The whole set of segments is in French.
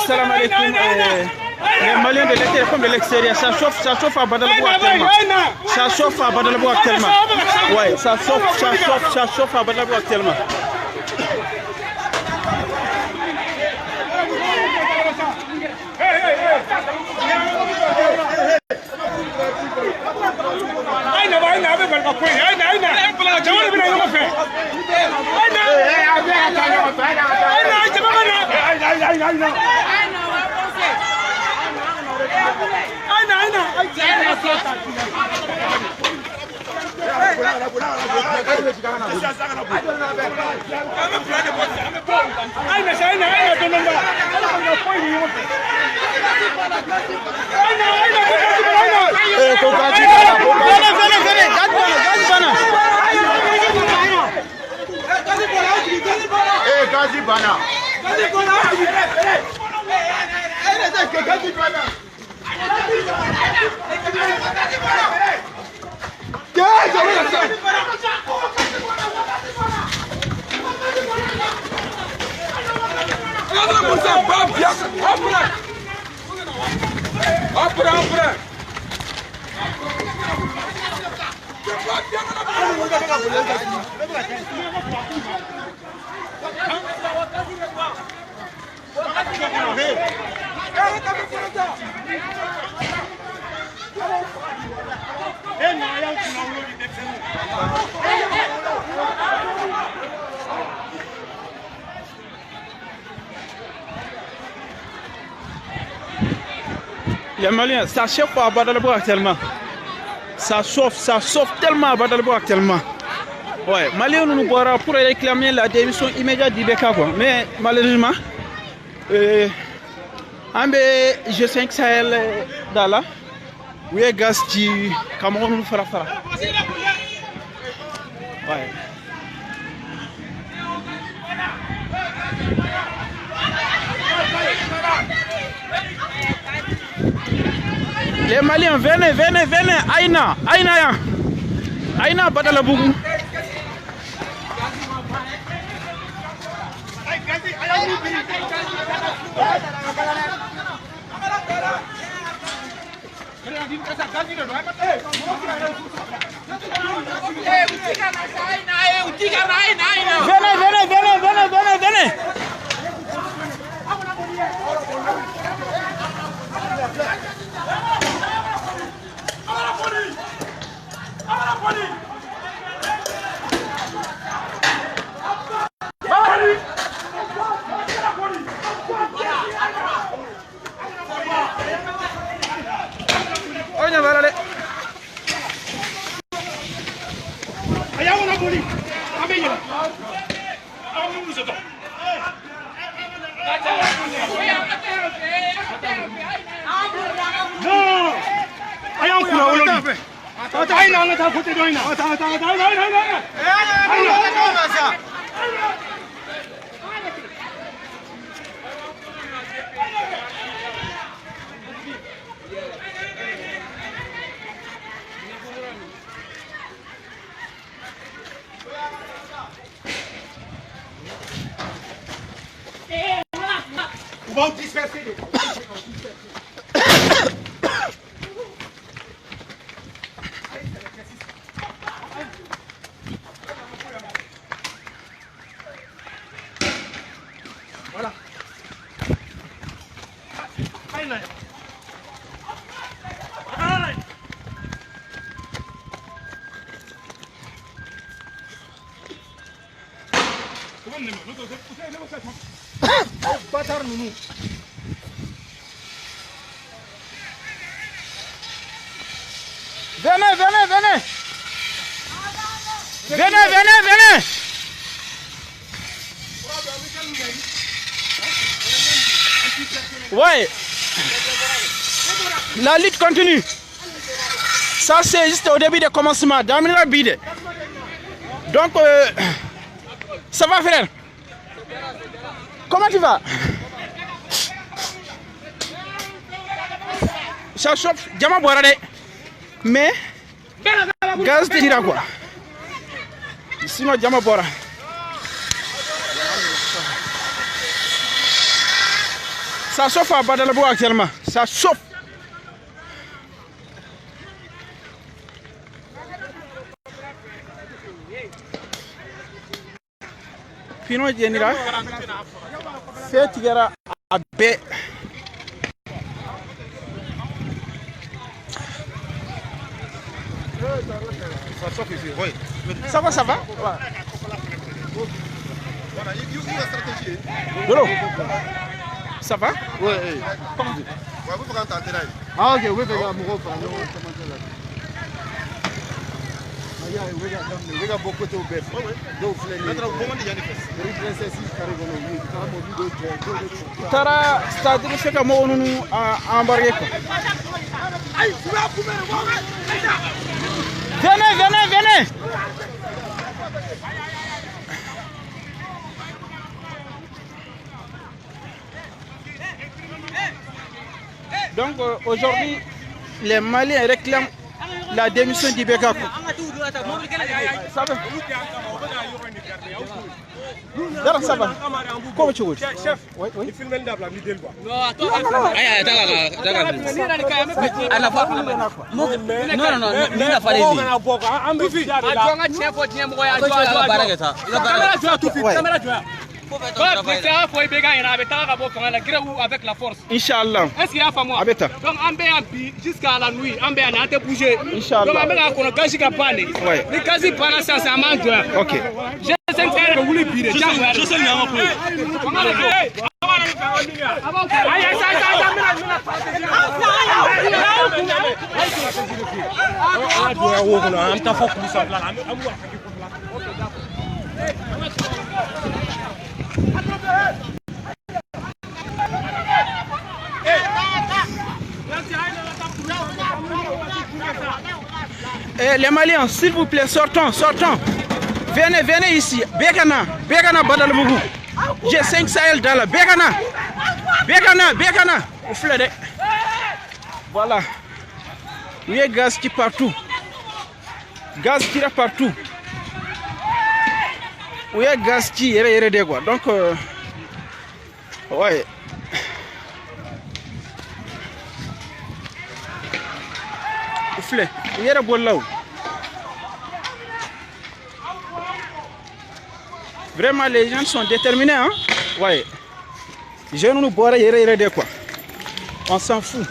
salam alaikum. Les Maliens de l'intérieur comme de l'extérieur, ça chauffe à Badalabou actuellement. Ça chauffe à Badalabou actuellement. Ouais, ça chauffe à Badalabou actuellement. Les Maliens, ça chauffe à Badalabou actuellement. Ça chauffe tellement à Badalabou actuellement. Ouais, Maliens nous boira pour réclamer la démission immédiate d'Ibeka. Mais malheureusement, G5 Sahel Dala, oui, gaz qui Cameroun nous fera. Ouais. Les Maliens, venez, Aïna, Badalabougou. Venez. On va disperser les... Voilà. Venez. Ouais. La lutte continue. Ça c'est juste au début du commencement. Damina bide. Donc ça va frère. Comment tu vas? Ça chauffe, Diama Boirade. Mais gaz te dira quoi? Sinon Diama Boira. Ça chauffe à Badalabo actuellement. Ça chauffe. Pino Jenira. Fait Tigara à B. Ça chauffe ici, oui. Ça va, ça va? Voilà, il y a une stratégie. Dolo. Ça va? Oui, oui. Vous pouvez entendre là. Ah, ok, oui, regarde, mon gros frère. We got beaucoup de bêtes. Donc, Tara, c'est-à-dire que c'est moi nous embarqué. Venez, venez, venez. Donc aujourd'hui, les Maliens réclament la démission d'Ibeka. Ça va. Comment tu veux? Chef, oui, oui. Il filme un d'abord, il dit quoi? Avec la force. Inch'Allah. Est-ce qu'il y a pas moi? Donc on peut jusqu'à la nuit, on peut bouger. Inch'Allah. Donc on a gagné la panne. Ouais. Les quasi panne ça ça mange. OK. Je sais que vous voulez pire. Je sais le nom. Les Maliens, s'il vous plaît, sortons, sortons. Venez, venez ici. Bekana, Bekana Badalbougou. J'ai 5 Sahel dans la Bekana. Bekana, Bekana. Au fleuret. Voilà. Il y a gaz qui partout. Gaz qui est partout. Il y a gaz qui est de quoi. Donc, ouais. Au fleuret. Il y a bon là. Vraiment, les gens sont déterminés, hein? Ouais. Je ne nous bois de quoi. On s'en fout.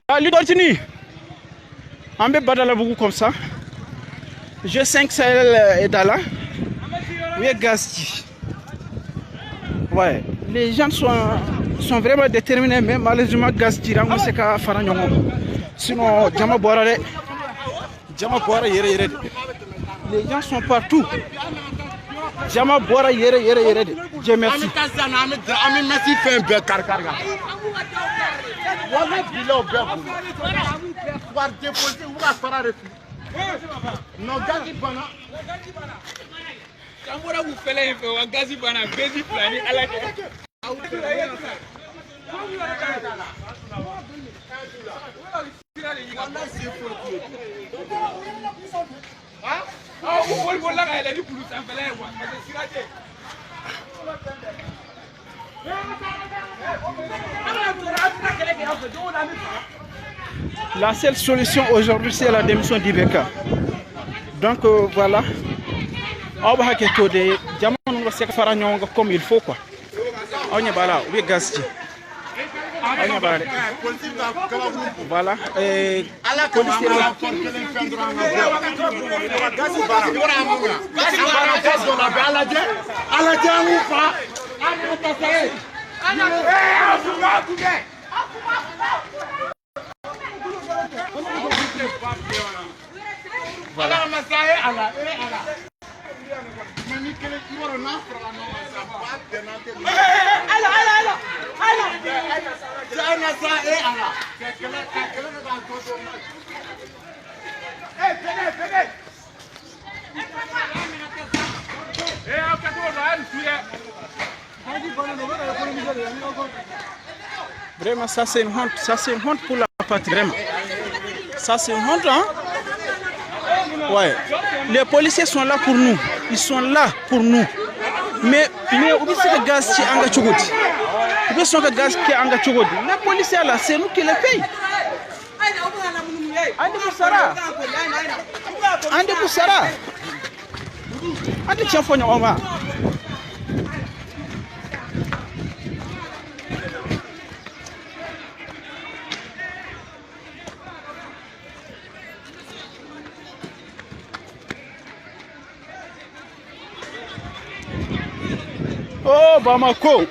La lutte continue. On peut battre beaucoup comme ça. J'ai 5 Sahel et Dala. Oui, Gasti. Ouais. Les gens sont vraiment déterminés, mais malheureusement, Gasti, c'est qu'à faire un sinon, Djama Boarare. Djama Boara Yere. Les gens sont partout. Djama Boara Yere. Dieu merci. La seule solution aujourd'hui, c'est la démission d'Ibeka. Donc voilà. On va de diamant va se faire comme il faut quoi. On y va là, oui Gasti. On y va là. Voilà. Voilà. Vraiment, ça c'est une honte. Ça c'est une honte pour la patrie, vraiment. Ça c'est une honte, hein? Ouais. Les policiers sont là pour nous. Ils sont là pour nous. Mais où est-ce que le gaz qui est engagé? Où est-ce que le gaz qui est engagé? Les policiers là, c'est nous qui les payons. Ande Boussara. Ande Boussara. Ande Tiafonya Oma. Oh, Bamako.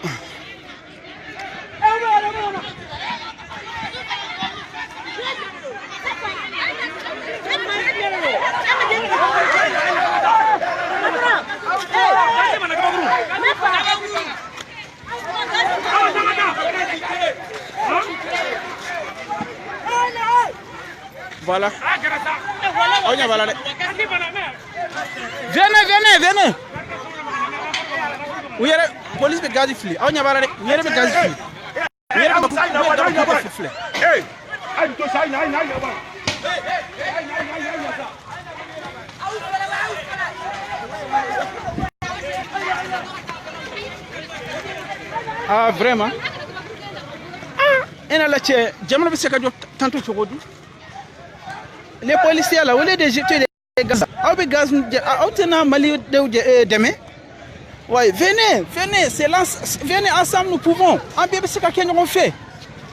Voilà. On y va là. Venez. Où est la police de gaz fli? On y va là. Où est le gaz fli? Où est le gaz fli? Hey! Ah, vraiment? Et là, j'aimerais que tu tantôt tu redis. Les policiers là, au lieu de jeter les gaz, avec gaz, demain. Ouais, venez, venez ensemble, nous pouvons. En bébé, c'est quelqu'un qu'on fait.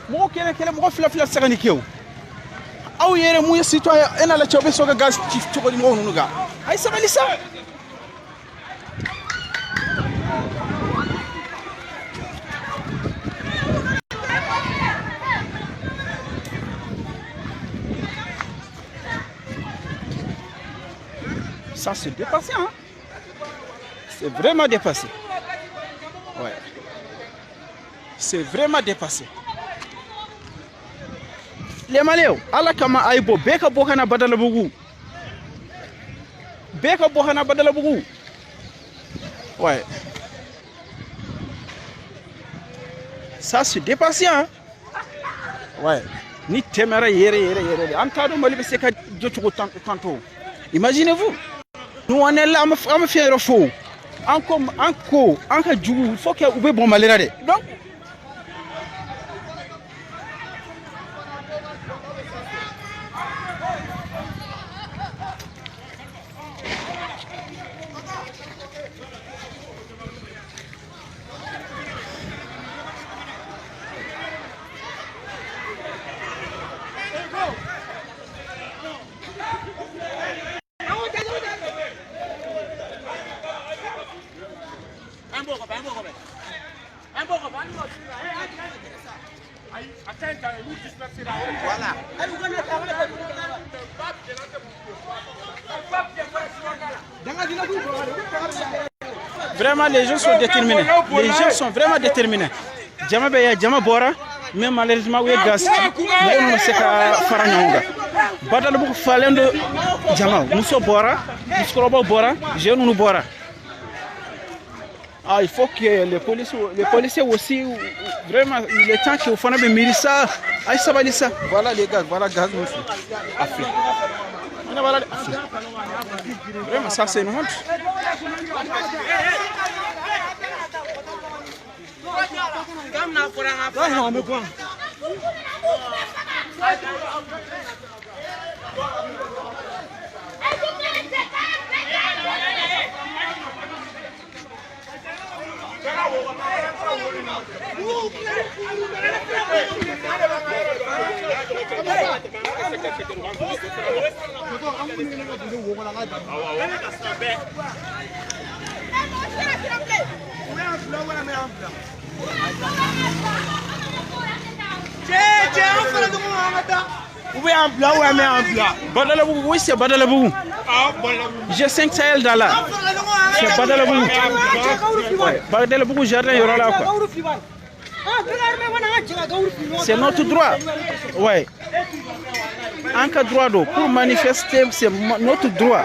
Moi, qui est le reflet de la sérénité. Ah oui, il y a un citoyen, et là, tu as besoin de gaz, tu vas dire, nous gars. Ah, ça va aller ça. Ça c'est dépassé, hein? C'est vraiment dépassé. Ouais. C'est vraiment dépassé. Les Maléos, Allah kama aibo, beka bohana badala bugu. Beka bohana badala bugu. Ouais. Ça c'est dépassé, hein? Ouais. Ni temera yere. Antado malibe seka jotugo tanto. Imaginez-vous. Nous on est là, on me fait un faux. Encore, il faut qu'il y ait un bon malheur. Donc, voilà. Vraiment, les gens sont déterminés. Les gens sont vraiment déterminés. Jama Bora, mais malheureusement, oui, gaz. Mais on ne sait pas faire. Badal bu falendo Jama, Mousso Bora, Mousso Bora, Jeune Bora. Ah, il faut que les policiers aussi, vraiment, il est temps qu'il faut faire des ça. Ah, ça va aller ça. Voilà les gars, voilà gaz. Afrique. Voilà, vraiment, ça c'est une honte. Ou bien en plat ou en plat. Badalabougou, oui, c'est Badalabougou. J'ai 5 Sahel dans là. C'est Badalabougou. Badalabougou, jardin, il y aura là quoi. C'est notre droit. Ouais. En cas de droit d'eau, pour manifester, c'est notre droit.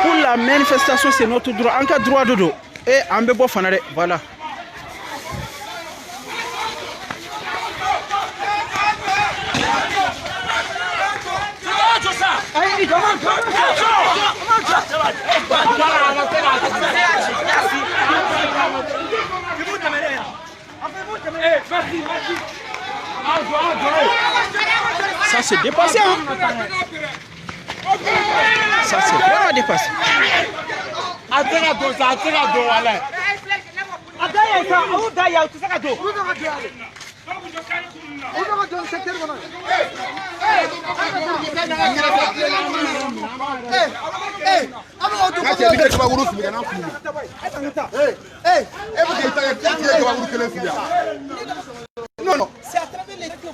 Pour la manifestation, c'est notre droit. En cas de droit d'eau, et en bebo fanare, voilà. Ça c'est dépassé, hein? Ça c'est vraiment dépassé.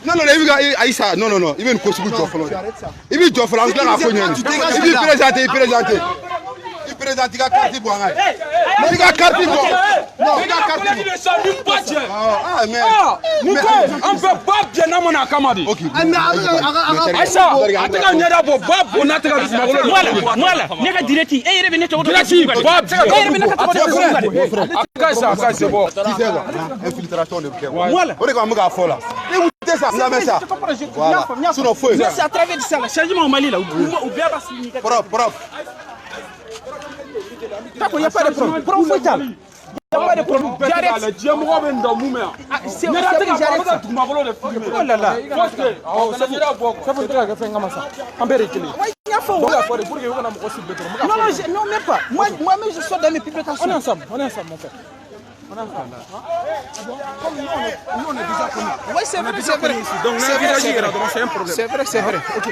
Non, non, Aïssa, non, il veut une cause pour Joffre. Il veut Joffre, il veut présenter. Il présente, il a carte pour un. Il a carte pour. Non, il a carte pour. Ah, mais. On peut pas bien à mon acamadi. Ok. Aïssa, on a d'abord pas pour notre Voilà, n'est pas direct. Et il revenait au c'est bon. Infiltration de Bukavu. Voilà. On est comme un gars là. Écoutez ça, vous avez ça. Voilà. Sur nos feux. C'est à travers ça, le changement au Mali là. Propre. Il n'y a pas de problème. Il n'y a pas de problème. J'arrête. C'est oh là là. Non, même pas. Moi-même, je sors dans mes publications. On est ensemble, mon frère. Comme nous, on est déjà connus. Oui, c'est vrai. Donc, c'est vrai. Ok.